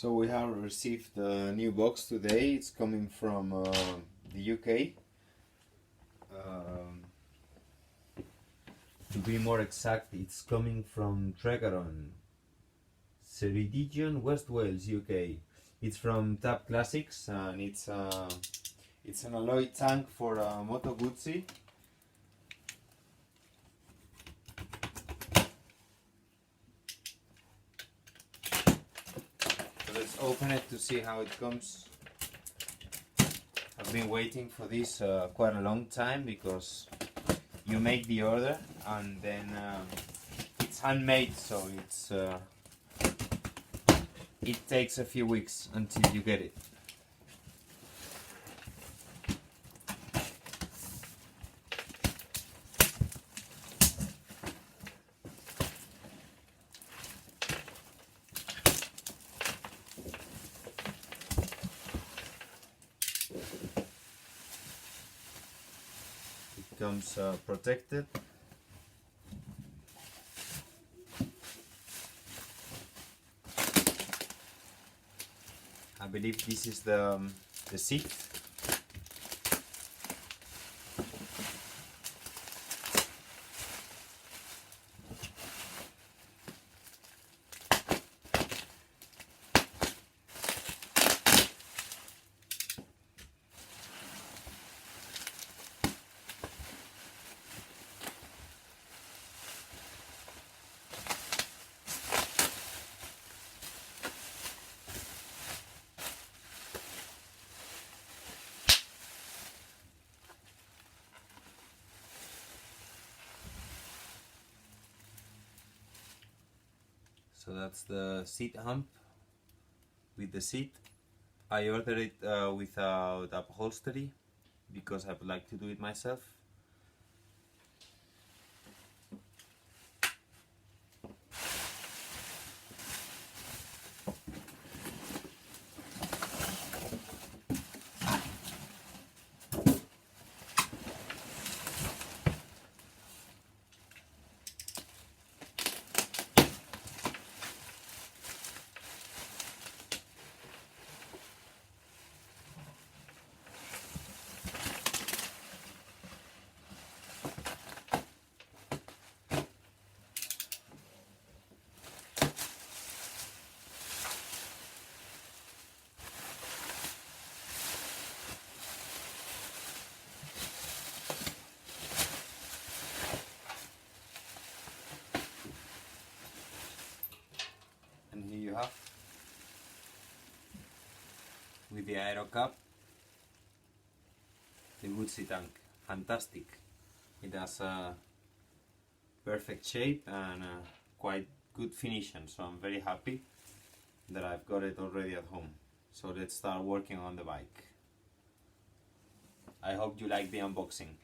So we have received a new box today. It's coming from the UK. To be more exact, it's coming from Tregaron, Ceredigion, West Wales, UK. It's from Tab Classics, and it's an alloy tank for Moto Guzzi. So let's open it to see how it comes. I've been waiting for this quite a long time, because you make the order and then it's handmade, so it takes a few weeks until you get it. It comes protected. I believe this is the seat. So that's the seat hump with the seat. I ordered it without upholstery because I would like to do it myself. And here you have, with the aero cap, the Guzzi tank. Fantastic. It has a perfect shape and quite good finishing, so I'm very happy that I've got it already at home. So let's start working on the bike. I hope you like the unboxing.